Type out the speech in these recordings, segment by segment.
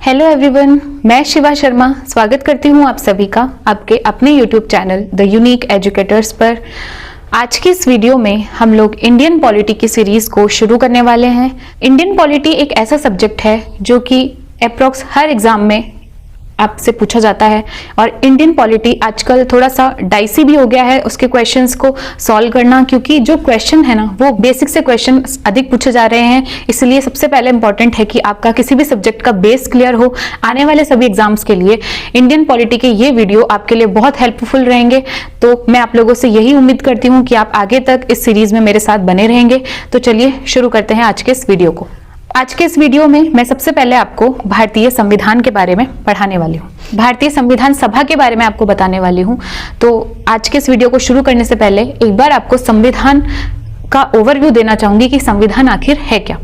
Hello everyone, मैं शिवा शर्मा स्वागत करती हूं आप सभी का आपके अपने YouTube channel the unique educators पर। आज की इस वीडियो में हम लोग इंडियन पॉलिटी की सीरीज को शुरू करने वाले हैं। इंडियन पॉलिटी एक ऐसा सब्जेक्ट है जो कि अप्रॉक्स हर एग्जाम में आपसे पूछा जाता है और इंडियन पॉलिटी आजकल थोड़ा सा डाइसी भी हो गया है उसके क्वेश्चंस को सॉल्व करना, क्योंकि जो क्वेश्चन है ना वो बेसिक से क्वेश्चन अधिक पूछे जा रहे हैं। इसलिए सबसे पहले इंपॉर्टेंट है कि आपका किसी भी सब्जेक्ट का बेस क्लियर हो आने वाले सभी एग्जाम्स के लिए। इंडियन पॉलिटी के ये वीडियो आपके लिए बहुत हेल्पफुल रहेंगे, तो मैं आप लोगों से यही उम्मीद करती हूँ कि आप आगे तक इस सीरीज में मेरे साथ बने रहेंगे। तो चलिए शुरू करते हैं आज के इस वीडियो को। आज के इस वीडियो में मैं सबसे पहले आपको भारतीय संविधान के बारे में पढ़ाने वाली हूँ, भारतीय संविधान सभा के बारे में आपको बताने वाली हूँ। तो आज के इस वीडियो को शुरू करने से पहले एक बार आपको संविधान का ओवरव्यू देना चाहूंगी कि संविधान आखिर है क्या।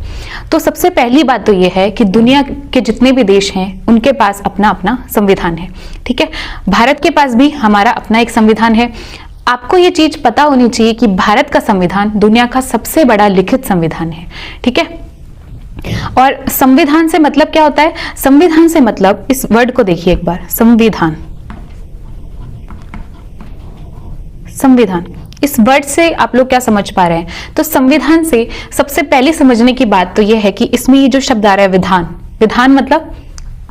तो सबसे पहली बात तो ये है कि दुनिया के जितने भी देश हैं उनके पास अपना अपना संविधान है, ठीक है। भारत के पास भी हमारा अपना एक संविधान है। आपको ये चीज पता होनी चाहिए कि भारत का संविधान दुनिया का सबसे बड़ा लिखित संविधान है, ठीक है। और संविधान से मतलब क्या होता है? संविधान से मतलब, इस वर्ड को देखिए एक बार, संविधान। संविधान इस वर्ड से आप लोग क्या समझ पा रहे हैं? तो संविधान से सबसे पहले समझने की बात तो यह है कि इसमें ये जो शब्द आ रहा है विधान, विधान मतलब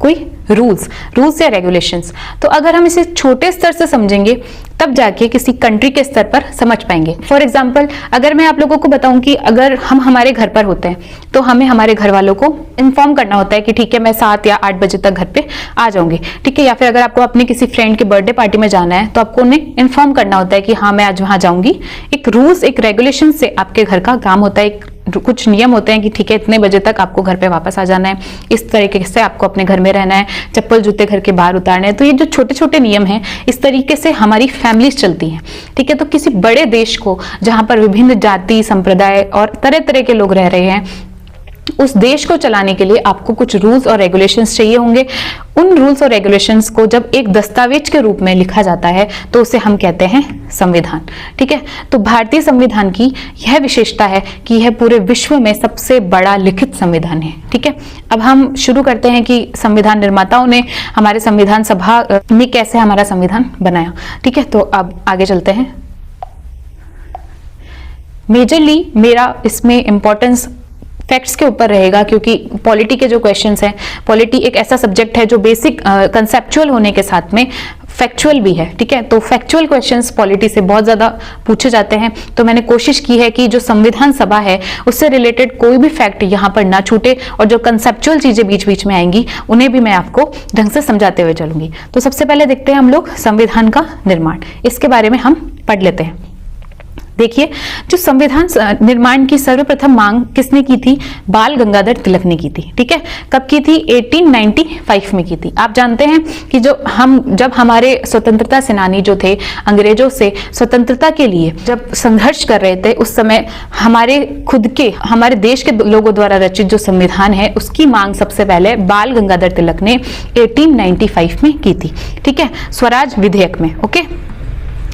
कोई रूल्स या रेगुलेशंस। तो अगर हम इसे छोटे स्तर से समझेंगे तब जाके किसी कंट्री के स्तर पर समझ पाएंगे। फॉर एग्जाम्पल, अगर मैं आप लोगों को बताऊं कि अगर हम हमारे घर पर होते हैं तो हमें हमारे घर वालों को इन्फॉर्म करना होता है कि ठीक है मैं 7 या 8 बजे तक घर पे आ जाऊंगी, ठीक है। या फिर अगर आपको अपने किसी फ्रेंड के बर्थडे पार्टी में जाना है तो आपको उन्हें इन्फॉर्म करना होता है कि हाँ मैं आज वहां जाऊंगी। एक रूल्स, एक रेगुलेशन से आपके घर का काम होता है। कुछ नियम होते हैं कि ठीक है इतने बजे तक आपको घर पे वापस आ जाना है, इस तरीके से आपको अपने घर में रहना है, चप्पल जूते घर के बाहर उतारने हैं। तो ये जो छोटे छोटे नियम हैं इस तरीके से हमारी फैमिलीज चलती हैं, ठीक है। तो किसी बड़े देश को जहां पर विभिन्न जाति, संप्रदाय और तरह तरह के लोग रह रहे हैं, उस देश को चलाने के लिए आपको कुछ रूल्स और रेगुलेशंस चाहिए होंगे। उन रूल्स और रेगुलेशंस को जब एक दस्तावेज के रूप में लिखा जाता है तो उसे हम कहते हैं संविधान, ठीक है। तो भारतीय संविधान की यह विशेषता है कि यह पूरे विश्व में सबसे बड़ा लिखित संविधान है, ठीक है। अब हम शुरू करते हैं कि संविधान निर्माताओं ने हमारे संविधान सभा में कैसे हमारा संविधान बनाया, ठीक है। तो अब आगे चलते हैं। मेजरली मेरा इसमें इंपॉर्टेंस फैक्ट्स के ऊपर रहेगा, क्योंकि पॉलिटी के जो क्वेश्चंस हैं, पॉलिटी एक ऐसा सब्जेक्ट है जो बेसिक कंसेप्चुअल होने के साथ में फैक्चुअल भी है, ठीक है। तो फैक्चुअल क्वेश्चंस पॉलिटी से बहुत ज्यादा पूछे जाते हैं। तो मैंने कोशिश की है कि जो संविधान सभा है उससे रिलेटेड कोई भी फैक्ट यहाँ पर ना छूटे और जो कंसेप्चुअल चीजें बीच बीच में आएंगी उन्हें भी मैं आपको ढंग से समझाते हुए चलूंगी। तो सबसे पहले देखते हैं हम लोग संविधान का निर्माण, इसके बारे में हम पढ़ लेते हैं। देखिए, जो संविधान निर्माण की सर्वप्रथम मांग किसने की थी? बाल गंगाधर तिलक ने की थी, ठीक है। कब की थी? 1895 में की थी। आप जानते हैं कि जब हमारे स्वतंत्रता सेनानी जो थे अंग्रेजों से स्वतंत्रता के लिए जब संघर्ष कर रहे थे, उस समय हमारे देश के लोगों द्वारा रचित जो संविधान है उसकी मांग सबसे पहले बाल गंगाधर तिलक ने 1895 में की थी, ठीक है, स्वराज विधेयक में। ओके,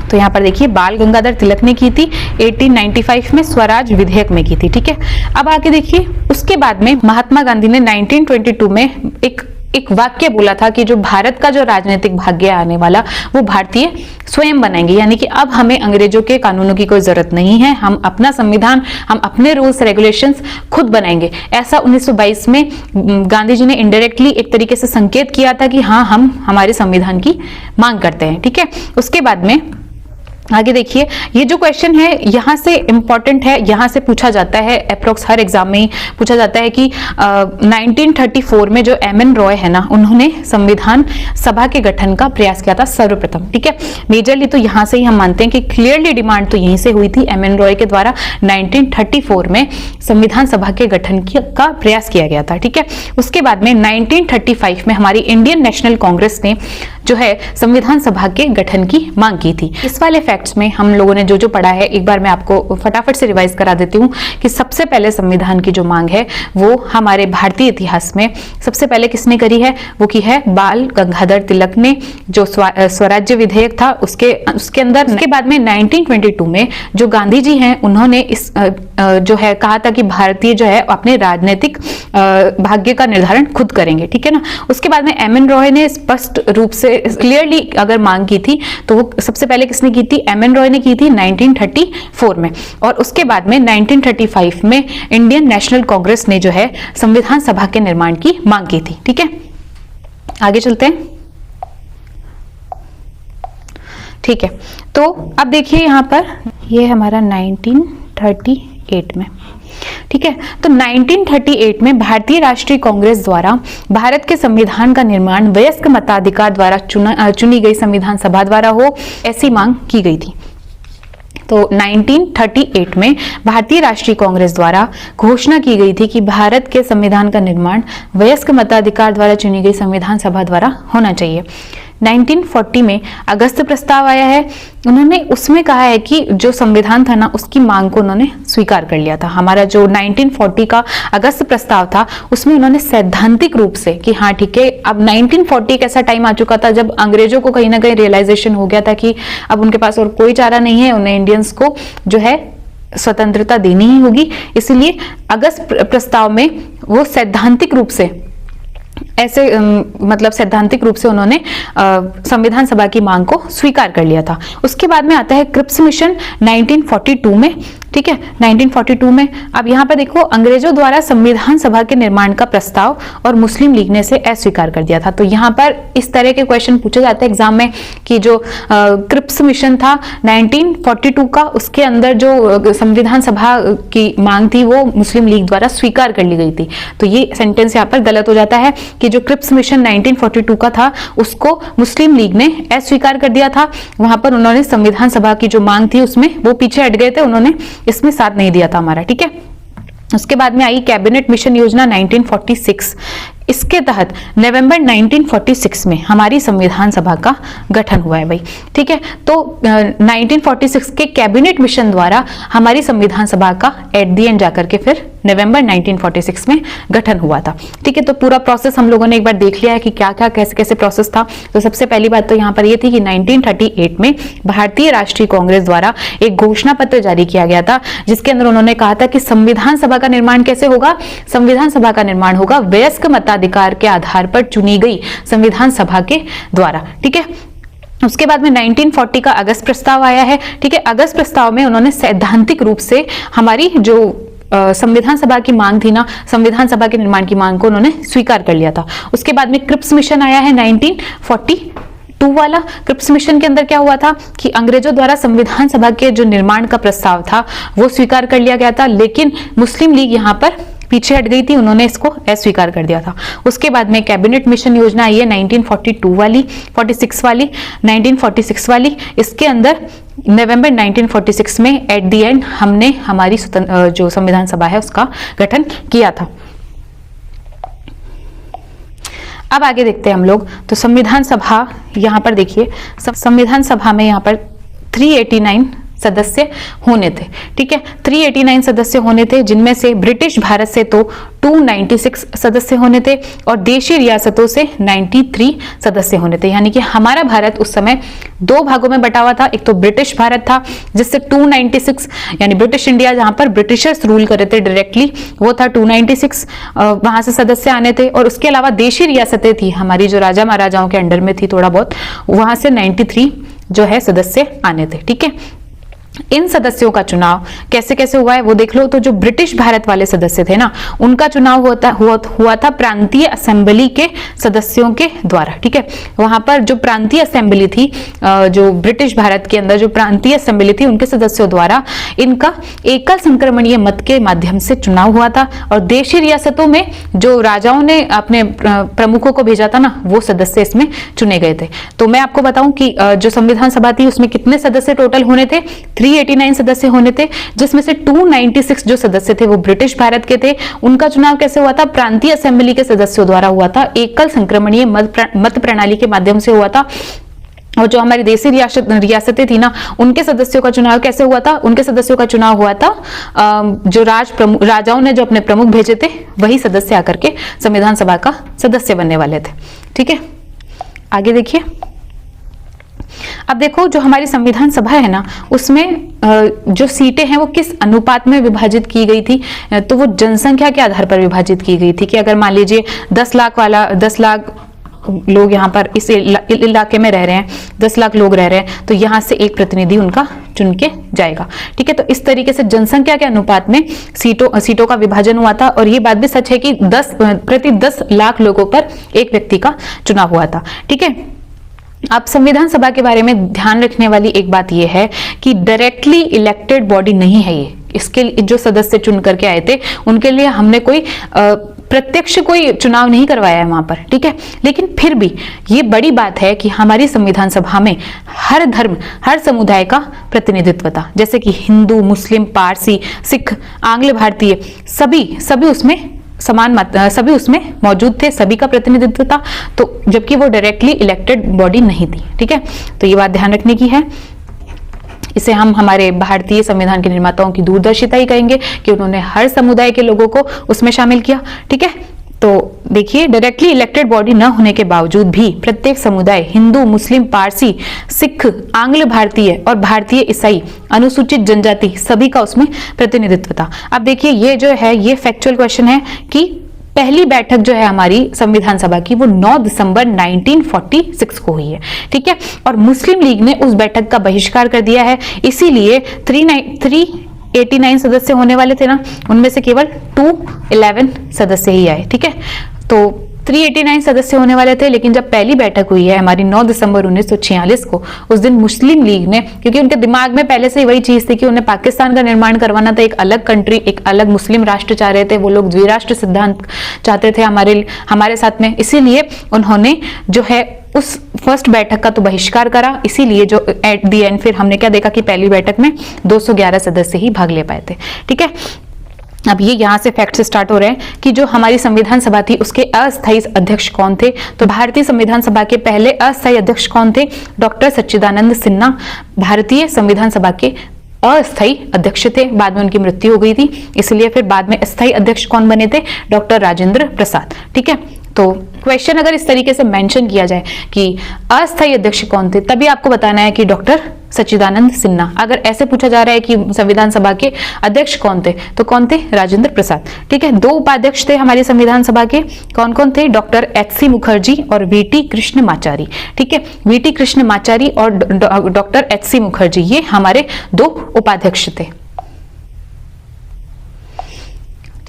तो यहाँ पर देखिए बाल गंगाधर तिलक ने की थी 1895 में, स्वराज विधेयक में की थी, ठीक है। अब आगे देखिए, उसके बाद में महात्मा गांधी ने 1922 में एक वाक्य बोला था कि जो भारत का जो राजनीतिक भाग्य आने वाला वो भारतीय स्वयं बनाएंगे, यानी कि अब हमें अंग्रेजों के कानूनों की कोई जरूरत नहीं है, हम अपना संविधान, हम अपने रूल्स रेगुलेशंस खुद बनाएंगे। ऐसा 1922 में गांधी जी ने इनडायरेक्टली एक तरीके से संकेत किया था कि हाँ हम हमारे संविधान की मांग करते हैं, ठीक है। उसके बाद में आगे देखिए, ये जो क्वेश्चन है यहाँ से इंपॉर्टेंट है, यहाँ से पूछा जाता है, अप्रोक्स हर एग्जाम में ही पूछा जाता है कि 1934 में जो एम एन रॉय है ना, उन्होंने संविधान सभा के गठन का प्रयास किया था सर्वप्रथम, ठीक है। मेजरली तो यहाँ से ही हम मानते हैं कि क्लियरली डिमांड तो यहीं से हुई थी, एम एन रॉय के द्वारा 1934 में संविधान सभा के गठन का प्रयास किया गया था, ठीक है। उसके बाद में 1935 में हमारी इंडियन नेशनल कांग्रेस ने जो है संविधान सभा के गठन की मांग की थी। इस वाले फैक्ट्स में हम लोगों ने जो जो पढ़ा है, एक बार मैं आपको फटाफट से रिवाइज करा देती हूँ कि सबसे पहले संविधान की जो मांग है वो हमारे भारतीय इतिहास में सबसे पहले किसने करी है, वो की है बाल गंगाधर तिलक ने, जो स्वराज्य विधेयक था उसके अंदर। उसके बाद में 1922 में जो गांधी जी हैं उन्होंने इस जो है कहा था कि भारतीय जो है अपने राजनीतिक भाग्य का निर्धारण खुद करेंगे, ठीक है ना। उसके बाद में एम.एन. रॉय ने स्पष्ट रूप से क्लियरली अगर मांग की थी तो वो सबसे पहले किसने की थी, एम.एन. रॉय ने की थी 1934 में। और उसके बाद में 1935 में इंडियन नेशनल कांग्रेस ने जो है संविधान सभा के निर्माण की मांग की थी, ठीक है। आगे चलते हैं, ठीक है। तो अब देखिए यहां पर ये हमारा 1938 में, ठीक है। तो 1938 में भारतीय राष्ट्रीय कांग्रेस द्वारा भारत के संविधान का निर्माण वयस्क मताधिकार द्वारा चुनी गई संविधान सभा द्वारा हो, ऐसी मांग की गई थी। तो 1938 में भारतीय राष्ट्रीय कांग्रेस द्वारा घोषणा की गई थी कि भारत के संविधान का निर्माण वयस्क मताधिकार द्वारा चुनी गई संविधान सभा द्वारा होना चाहिए। 1940 में अगस्त प्रस्ताव आया है, उन्होंने उसमें कहा है कि जो संविधान था ना उसकी मांग को उन्होंने स्वीकार कर लिया था। हमारा जो 1940 का अगस्त प्रस्ताव था उसमें उन्होंने सैद्धांतिक रूप से कि हाँ ठीक है, अब 1940 एक ऐसा टाइम आ चुका था जब अंग्रेजों को कहीं ना कहीं रियलाइजेशन हो गया था कि अब उनके पास और कोई चारा नहीं है, उन्हें इंडियंस को जो है स्वतंत्रता देनी ही होगी। इसलिए अगस्त प्रस्ताव में वो सैद्धांतिक रूप से ऐसे मतलब सैद्धांतिक रूप से उन्होंने संविधान सभा की मांग को स्वीकार कर लिया था। उसके बाद में आता है क्रिप्स मिशन 1942 में, ठीक है। 1942 में अब यहाँ पे देखो अंग्रेजों द्वारा संविधान सभा के निर्माण का प्रस्ताव और मुस्लिम लीग ने इसे अस्वीकार कर दिया था। तो यहाँ पर इस तरह के क्वेश्चन पूछे जाते हैं एग्जाम में कि जो क्रिप्स मिशन था 1942 का, उसके अंदर जो संविधान सभा की मांग थी वो मुस्लिम लीग द्वारा स्वीकार कर ली गई थी। तो ये सेंटेंस यहाँ पर गलत हो जाता है कि जो क्रिप्स मिशन 1942 का था उसको मुस्लिम लीग ने अस्वीकार कर दिया था। वहां पर उन्होंने संविधान सभा की जो मांग थी उसमें वो पीछे हट गए थे, उन्होंने इसमें साथ नहीं दिया था हमारा, ठीक है। उसके बाद में आई कैबिनेट मिशन योजना 1946। इसके तहत नवंबर 1946 में हमारी संविधान सभा का गठन हुआ है भाई, ठीक है। तो 1946 के कैबिनेट मिशन द्वारा हमारी संविधान सभा का एट द एंड जाकर के फिर नवंबर 1946 में गठन हुआ था, ठीक है। तो पूरा प्रोसेस हम लोगों ने एक बार देख लिया है कि क्या क्या कैसे कैसे प्रोसेस था। तो सबसे पहली बात तो यहाँ पर ये थी कि 1938 में भारतीय राष्ट्रीय कांग्रेस द्वारा एक घोषणा पत्र जारी किया गया था जिसके अंदर उन्होंने कहा था कि संविधान सभा का निर्माण कैसे होगा, संविधान सभा का निर्माण होगा वयस्क मताधिकार के आधार पर चुनी गई संविधान सभा के द्वारा, ठीक है। उसके बाद में 1940 का अगस्त प्रस्ताव आया है, ठीक है। अगस्त प्रस्ताव में उन्होंने सैद्धांतिक रूप से हमारी जो संविधान सभा की मांग थी ना, संविधान सभा के निर्माण की मांग को उन्होंने स्वीकार कर लिया था। उसके बाद में क्रिप्स मिशन आया है 1942 वाला। क्रिप्स मिशन के अंदर क्या हुआ था कि अंग्रेजों द्वारा संविधान सभा के जो निर्माण का प्रस्ताव था वो स्वीकार कर लिया गया था, लेकिन मुस्लिम लीग यहाँ पर पीछे हट गई थी, उन्होंने इसको अस्वीकार कर दिया था। उसके बाद में कैबिनेट मिशन योजना आई है 1942 वाली, 46 वाली, 1946 वाली। इसके अंदर नवंबर 1946 में एट द एंड हमने हमारी जो संविधान सभा है उसका गठन किया था। अब आगे देखते हैं हम लोग। तो संविधान सभा यहाँ पर देखिए, संविधान सभा में यहाँ पर 389 सदस्य होने थे, ठीक है। 389 सदस्य होने थे, जिनमें से ब्रिटिश भारत से तो 296 सदस्य होने थे और देशी रियासतों से 93 सदस्य होने थे। यानी कि हमारा भारत उस समय दो भागों में बटा हुआ था। एक तो ब्रिटिश भारत था जिससे 296 यानी ब्रिटिश इंडिया जहां पर ब्रिटिशर्स रूल कर रहे थे डायरेक्टली, वो था 296, वहां से सदस्य आने थे। और उसके अलावा देशी रियासतें थी हमारी जो राजा महाराजाओं के अंडर में थी थोड़ा बहुत, वहां से 93 जो है सदस्य आने थे, ठीक है। इन सदस्यों का चुनाव कैसे कैसे हुआ है वो देख लो। तो जो ब्रिटिश भारत वाले सदस्य थे ना, उनका चुनाव हुआ था प्रांतीय असेंबली के सदस्यों के द्वारा, ठीक है। वहां पर जो प्रांतीय असेंबली थी, जो ब्रिटिश भारत के अंदर जो प्रांतीय असेंबली थी, उनके सदस्यों द्वारा इनका एकल संक्रमणीय मत के माध्यम से चुनाव हुआ था। और देशी रियासतों में जो राजाओं ने अपने प्रमुखों को भेजा था ना, वो सदस्य इसमें चुने गए थे। तो मैं आपको बताऊं कि जो संविधान सभा थी उसमें कितने सदस्य टोटल होने थे, 389 सदस्य होने थे, जिसमें से 296 जो सदस्य थे वो ब्रिटिश भारत के थे। उनका चुनाव कैसे हुआ था? प्रांतीय असेंबली के सदस्यों द्वारा हुआ था, एकल संक्रमणीय मत प्रणाली के माध्यम से हुआ था। और जो हमारी देसी रियासतें थी ना, उनके सदस्यों का चुनाव कैसे हुआ था? उनके सदस्यों का चुनाव हुआ था जो राजाओं ने जो अपने प्रमुख भेजे थे वही सदस्य आकर के संविधान सभा का सदस्य बनने वाले थे। ठीक है, आगे देखिए। अब देखो, जो हमारी संविधान सभा है ना, उसमें जो सीटें हैं वो किस अनुपात में विभाजित की गई थी? तो वो जनसंख्या के आधार पर विभाजित की गई थी कि अगर मान लीजिए 10 लाख लोग यहाँ पर इस इलाके में रह रहे हैं, 10 लाख लोग रह रहे हैं, तो यहाँ से एक प्रतिनिधि उनका चुन के जाएगा। ठीक है, तो इस तरीके से जनसंख्या के अनुपात में सीटों का विभाजन हुआ था। और ये बात भी सच है कि 10 लाख लोगों पर एक व्यक्ति का चुनाव हुआ था। ठीक है, अब संविधान सभा के बारे में ध्यान रखने वाली एक बात यह है कि डायरेक्टली इलेक्टेड बॉडी नहीं है ये। इसके जो सदस्य चुन करके आए थे उनके लिए हमने कोई प्रत्यक्ष कोई चुनाव नहीं करवाया है वहां पर। ठीक है, लेकिन फिर भी ये बड़ी बात है कि हमारी संविधान सभा में हर धर्म, हर समुदाय का प्रतिनिधित्व था, जैसे कि हिंदू, मुस्लिम, पारसी, सिख, आंग्ल भारतीय, सभी उसमें सभी उसमें मौजूद थे, सभी का प्रतिनिधित्व था। तो जबकि वो डायरेक्टली इलेक्टेड बॉडी नहीं थी। ठीक है, तो ये बात ध्यान रखने की है। इसे हम हमारे भारतीय संविधान के निर्माताओं की दूरदर्शिता ही कहेंगे कि उन्होंने हर समुदाय के लोगों को उसमें शामिल किया। ठीक है, तो देखिए, डायरेक्टली इलेक्टेड बॉडी न होने के बावजूद भी प्रत्येक समुदाय, हिंदू, मुस्लिम, पारसी, सिख, आंग्ल भारतीय और भारतीय ईसाई, अनुसूचित जनजाति, सभी का उसमें प्रतिनिधित्व था। अब देखिए, ये जो है ये फैक्चुअल क्वेश्चन है कि पहली बैठक जो है हमारी संविधान सभा की वो 9 दिसंबर 1946 को हुई है। ठीक है, और मुस्लिम लीग ने उस बैठक का बहिष्कार कर दिया है। इसीलिए 389 सदस्य होने वाले थे ना, उनमें से केवल 211 सदस्य ही आए। ठीक है, तो 389 सदस्य होने वाले थे, लेकिन जब पहली बैठक हुई है हमारी 9 दिसंबर 1946 को, उस दिन मुस्लिम लीग ने, क्योंकि उनके दिमाग में पहले से ही वही चीज थी कि उन्हें पाकिस्तान का निर्माण करवाना था, एक अलग कंट्री, एक अलग मुस्लिम राष्ट्र चाह रहे थे, वो लोग द्विराष्ट्र सिद्धांत चाहते थे हमारे साथ में। इसीलिए उन्होंने जो है उस फर्स्ट बैठक का तो बहिष्कार करा। इसीलिए जो एट दी एंड फिर हमने क्या देखा कि पहली बैठक में 211 सदस्य ही भाग ले पाए थे। ठीक है, अब ये यहाँ से फैक्ट स्टार्ट हो रहे हैं कि जो हमारी संविधान सभा थी उसके अस्थायी अध्यक्ष कौन थे। तो भारतीय संविधान सभा के पहले अस्थायी अध्यक्ष कौन थे? डॉक्टर सच्चिदानंद सिन्हा भारतीय संविधान सभा के अस्थायी अध्यक्ष थे। बाद में उनकी मृत्यु हो गई थी, इसलिए फिर बाद में अस्थायी अध्यक्ष कौन बने थे? डॉक्टर राजेंद्र प्रसाद। ठीक है, तो क्वेश्चन अगर इस तरीके से मेंशन किया जाए कि अस्थायी अध्यक्ष कौन थे, तभी आपको बताना है कि डॉक्टर सच्चिदानंद सिन्हा। अगर ऐसे पूछा जा रहा है कि संविधान सभा के अध्यक्ष कौन थे, तो कौन थे? राजेंद्र प्रसाद। ठीक है, 2 उपाध्यक्ष थे हमारी संविधान सभा के, कौन कौन थे? डॉक्टर एच.सी. मुखर्जी और वी.टी. कृष्णमाचारी। ठीक है, वी.टी. कृष्णमाचारी और डॉक्टर एच.सी. मुखर्जी, ये हमारे 2 उपाध्यक्ष थे।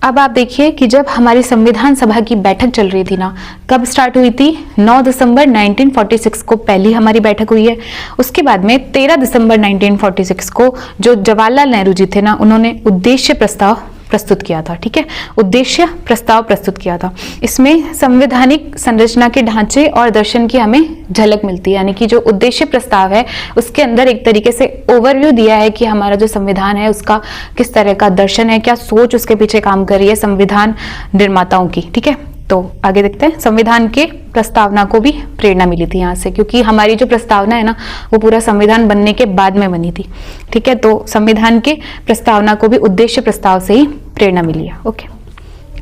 अब आप देखिए कि जब हमारी संविधान सभा की बैठक चल रही थी ना, कब स्टार्ट हुई थी? 9 दिसंबर 1946 को पहली हमारी बैठक हुई है। उसके बाद में 13 दिसंबर 1946 को जो जवाहरलाल नेहरू जी थे ना, उन्होंने उद्देश्य प्रस्ताव प्रस्तुत किया था। ठीक है, उद्देश्य प्रस्ताव प्रस्तुत किया था। इसमें संवैधानिक संरचना के ढांचे और दर्शन की हमें झलक मिलती है, यानी कि जो उद्देश्य प्रस्ताव है उसके अंदर एक तरीके से ओवरव्यू दिया है कि हमारा जो संविधान है उसका किस तरह का दर्शन है, क्या सोच उसके पीछे काम कर रही है संविधान निर्माताओं की। ठीक है, तो आगे देखते हैं। संविधान के प्रस्तावना को भी प्रेरणा मिली थी यहाँ से, क्योंकि हमारी जो प्रस्तावना है ना वो पूरा संविधान बनने के बाद में बनी थी। ठीक है, तो संविधान के प्रस्तावना को भी उद्देश्य प्रस्ताव से ही प्रेरणा मिली है। ओके,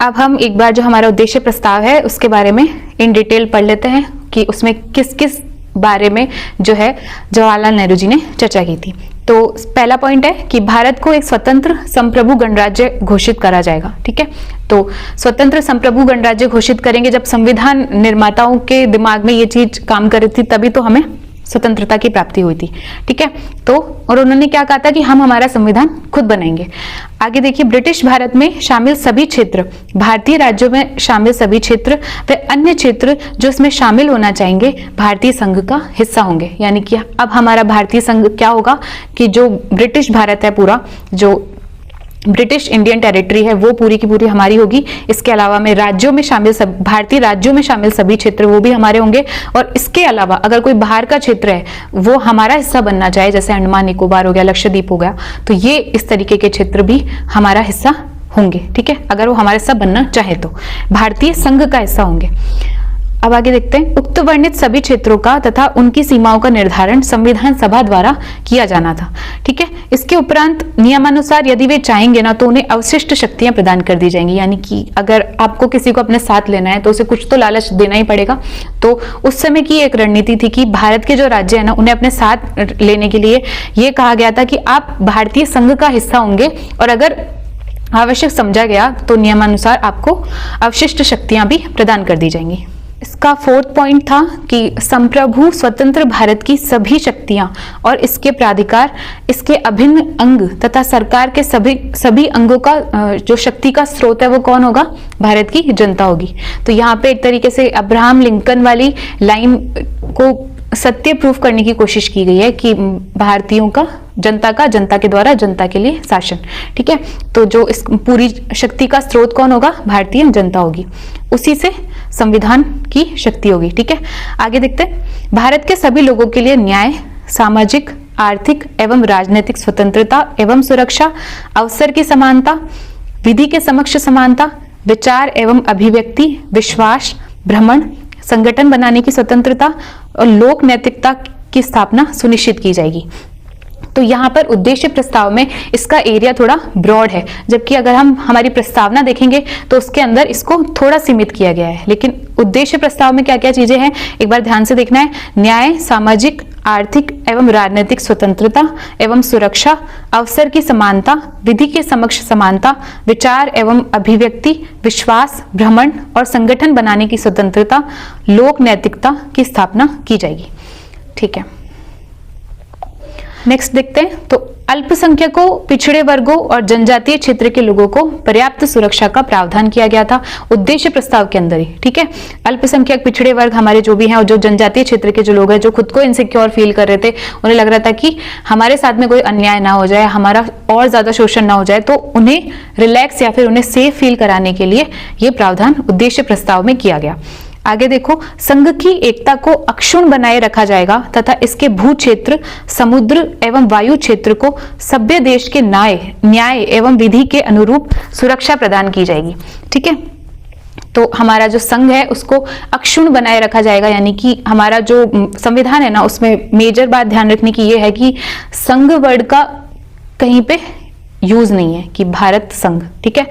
अब हम एक बार जो हमारा उद्देश्य प्रस्ताव है उसके बारे में इन डिटेल पढ़ लेते हैं कि उसमें किस किस बारे में जो है जवाहरलाल नेहरू जी ने चर्चा की थी। तो पहला पॉइंट है कि भारत को एक स्वतंत्र संप्रभु गणराज्य घोषित करा जाएगा। ठीक है, तो स्वतंत्र संप्रभु गणराज्य घोषित करेंगे। जब संविधान निर्माताओं के दिमाग में ये चीज काम कर रही थी तभी तो हमें स्वतंत्रता की प्राप्ति हुई थी। ठीक है, तो और उन्होंने क्या कहा था कि हम हमारा संविधान खुद बनाएंगे। आगे देखिए, ब्रिटिश भारत में शामिल सभी क्षेत्र, भारतीय राज्यों में शामिल सभी क्षेत्र व अन्य क्षेत्र जो इसमें शामिल होना चाहेंगे भारतीय संघ का हिस्सा होंगे। यानी कि अब हमारा भारतीय संघ क्या होगा कि जो ब्रिटिश भारत है पूरा, जो ब्रिटिश इंडियन टेरिटरी है वो पूरी की पूरी हमारी होगी। इसके अलावा में राज्यों में शामिल सब भारतीय राज्यों में शामिल सभी क्षेत्र वो भी हमारे होंगे। और इसके अलावा अगर कोई बाहर का क्षेत्र है वो हमारा हिस्सा बनना चाहे, जैसे अंडमान निकोबार हो गया, लक्षद्वीप हो गया, तो ये इस तरीके के क्षेत्र भी हमारा हिस्सा होंगे। ठीक है, अगर वो हमारे हिस्सा बनना चाहे तो भारतीय संघ का हिस्सा होंगे। अब आगे देखते हैं, उक्त वर्णित सभी क्षेत्रों का तथा उनकी सीमाओं का निर्धारण संविधान सभा द्वारा किया जाना था। ठीक है, इसके उपरांत नियमानुसार यदि वे चाहेंगे ना तो उन्हें अवशिष्ट शक्तियां प्रदान कर दी जाएंगी। यानी कि अगर आपको किसी को अपने साथ लेना है तो उसे कुछ तो लालच देना ही पड़ेगा। तो उस समय की एक रणनीति थी कि भारत के जो राज्य है ना उन्हें अपने साथ लेने के लिए ये कहा गया था कि आप भारतीय संघ का हिस्सा होंगे और अगर आवश्यक समझा गया तो नियमानुसार आपको अवशिष्ट शक्तियां भी प्रदान कर दी जाएंगी। इसका 4th पॉइंट था कि संप्रभु स्वतंत्र भारत की सभी शक्तियां और इसके प्राधिकार, इसके अभिन्न अंग तथा सरकार के सभी अंगों का जो शक्ति का स्रोत है वो कौन होगा? भारत की जनता होगी। तो यहाँ पे एक तरीके से अब्राहम लिंकन वाली लाइन को सत्य प्रूफ करने की कोशिश की गई है कि भारतीयों का जनता के द्वारा जनता के लिए शासन। ठीक है, तो जो इस पूरी शक्ति का स्रोत कौन होगा? भारतीय जनता होगी, उसी से संविधान की शक्ति होगी। ठीक है, आगे देखते हैं, भारत के सभी लोगों के लिए न्याय, सामाजिक, आर्थिक एवं राजनीतिक स्वतंत्रता एवं सुरक्षा, अवसर की समानता, विधि के समक्ष समानता, विचार एवं अभिव्यक्ति, विश्वास, भ्रमण, संगठन बनाने की स्वतंत्रता और लोक नैतिकता की स्थापना सुनिश्चित की जाएगी। तो यहाँ पर उद्देश्य प्रस्ताव में इसका एरिया थोड़ा ब्रॉड है, जबकि अगर हम हमारी प्रस्तावना देखेंगे तो उसके अंदर इसको थोड़ा सीमित किया गया है। लेकिन उद्देश्य प्रस्ताव में क्या क्या चीजें हैं एक बार ध्यान से देखना है। न्याय, सामाजिक, आर्थिक एवं राजनीतिक स्वतंत्रता एवं सुरक्षा, अवसर की समानता, विधि के समक्ष समानता, विचार एवं अभिव्यक्ति, विश्वास, भ्रमण और संगठन बनाने की स्वतंत्रता, लोक नैतिकता की स्थापना की जाएगी। ठीक है, नेक्स्ट देखते हैं, तो अल्पसंख्यकों, पिछड़े वर्गों और जनजातीय क्षेत्र के लोगों को पर्याप्त सुरक्षा का प्रावधान किया गया था उद्देश्य प्रस्ताव के अंदर ही। ठीक है, अल्पसंख्यक, पिछड़े वर्ग हमारे जो भी हैं और जो जनजातीय क्षेत्र के जो लोग हैं जो खुद को इनसिक्योर फील कर रहे थे, उन्हें लग रहा था कि हमारे साथ में कोई अन्याय ना हो जाए, हमारा और ज्यादा शोषण ना हो जाए, तो उन्हें रिलैक्स या फिर उन्हें सेफ फील कराने के लिए यह प्रावधान उद्देश्य प्रस्ताव में किया गया। आगे देखो, संघ की एकता को अक्षुण्ण बनाए रखा जाएगा तथा इसके भू क्षेत्र, समुद्र एवं वायु क्षेत्र को सभ्य देश के न्याय एवं विधि के अनुरूप सुरक्षा प्रदान की जाएगी। ठीक है, तो हमारा जो संघ है उसको अक्षुण्ण बनाए रखा जाएगा, यानी कि हमारा जो संविधान है ना उसमें मेजर बात ध्यान रखने की ये है कि संघ वर्ड का कहीं पे यूज नहीं है कि भारत संघ। ठीक है,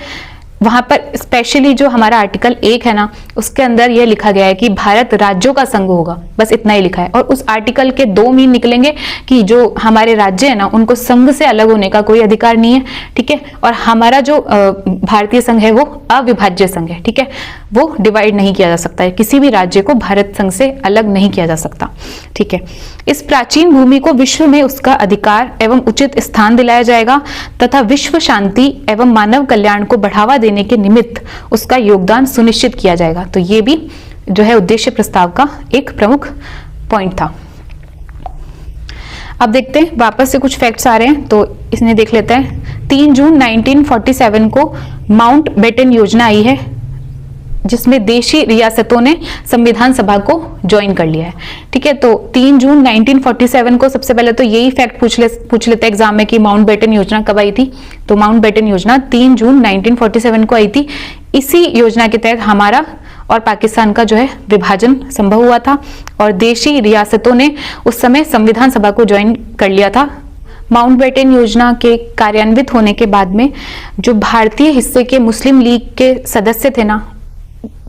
वहां पर स्पेशली जो हमारा आर्टिकल 1 है ना उसके अंदर यह लिखा गया है कि भारत राज्यों का संघ होगा, बस इतना ही लिखा है। और उस आर्टिकल के 2 मीन निकलेंगे कि जो हमारे राज्य है ना उनको संघ से अलग होने का कोई अधिकार नहीं है। ठीक है, और हमारा जो भारतीय संघ है वो अविभाज्य संघ है। ठीक है, वो डिवाइड नहीं किया जा सकता है, किसी भी राज्य को भारत संघ से अलग नहीं किया जा सकता। ठीक है, इस प्राचीन भूमि को विश्व में उसका अधिकार एवं उचित स्थान दिलाया जाएगा तथा विश्व शांति एवं मानव कल्याण को बढ़ावा देने के निमित्त उसका योगदान सुनिश्चित किया जाएगा। तो ये भी जो है उद्देश्य प्रस्ताव का एक प्रमुख पॉइंट था। अब देखते हैं, वापस से कुछ फैक्ट्स आ रहे हैं तो इसने देख लेते हैं। 3 जून 1947 को माउंट बेटन योजना आई है जिसमें देशी रियासतों ने संविधान सभा को ज्वाइन कर लिया है। ठीक है, तो 3 जून 1947 को सबसे पहले तो यही फैक्ट पूछ लेते एग्जाम में कि माउंट बेटन योजना कब आई थी। तो माउंट बेटन योजना 3 जून 1947 को आई थी। इसी योजना के तहत हमारा और पाकिस्तान का जो है विभाजन संभव हुआ था और देशी रियासतों ने उस समय संविधान सभा को ज्वाइन कर लिया था। माउंट बेटन योजना के कार्यान्वित होने के बाद में जो भारतीय हिस्से के मुस्लिम लीग के सदस्य थे ना,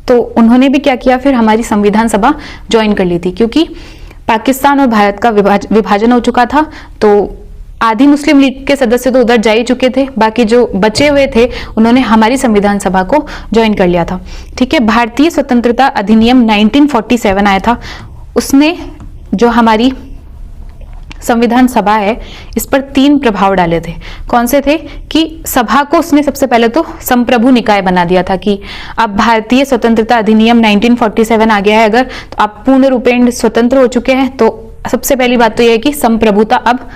तो उन्होंने भी क्या किया, फिर हमारी संविधान सभा ज्वाइन कर ली थी। क्योंकि पाकिस्तान और भारत का विभाजन हो चुका था, तो आधी मुस्लिम लीग के सदस्य तो उधर जा ही चुके थे, बाकी जो बचे हुए थे उन्होंने हमारी संविधान सभा को ज्वाइन कर लिया था। ठीक है, भारतीय स्वतंत्रता अधिनियम 1947 आया था, उसने जो हमारी संविधान सभा है इस पर 3 प्रभाव डाले थे। कौन से थे कि सभा को उसने सबसे पहले तो संप्रभु निकाय बना दिया था कि अब भारतीय स्वतंत्रता अधिनियम 1947 आ गया है, अगर तो आप पूर्ण रूपेण स्वतंत्र हो चुके हैं, तो सबसे पहली बात तो यह है कि संप्रभुता अब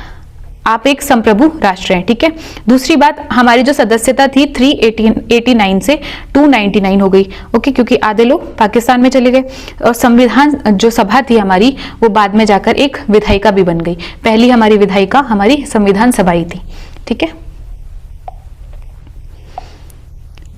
आप एक संप्रभु राष्ट्र हैं, ठीक है। दूसरी बात, हमारी जो सदस्यता थी 389 से 299 हो गई, ओके, क्योंकि आधे लोग पाकिस्तान में चले गए। और संविधान जो सभा थी हमारी, वो बाद में जाकर एक विधायिका भी बन गई। पहली हमारी विधायिका हमारी संविधान सभा ही थी, ठीक है।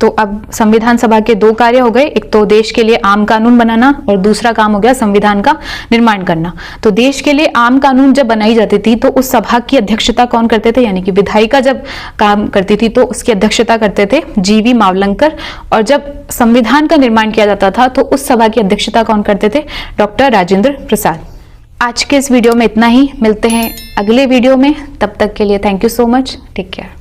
तो अब संविधान सभा के दो कार्य हो गए, एक तो देश के लिए आम कानून बनाना और दूसरा काम हो गया संविधान का निर्माण करना। तो देश के लिए आम कानून जब बनाई जाती थी तो उस सभा की अध्यक्षता कौन करते थे, यानी कि विधायिका जब काम करती थी तो उसकी अध्यक्षता करते थे जीवी मावलंकर। और जब संविधान का निर्माण किया जाता था तो उस सभा की अध्यक्षता कौन करते थे, डॉक्टर राजेंद्र प्रसाद। आज के इस वीडियो में इतना ही, मिलते हैं अगले वीडियो में, तब तक के लिए thank you so much, take care.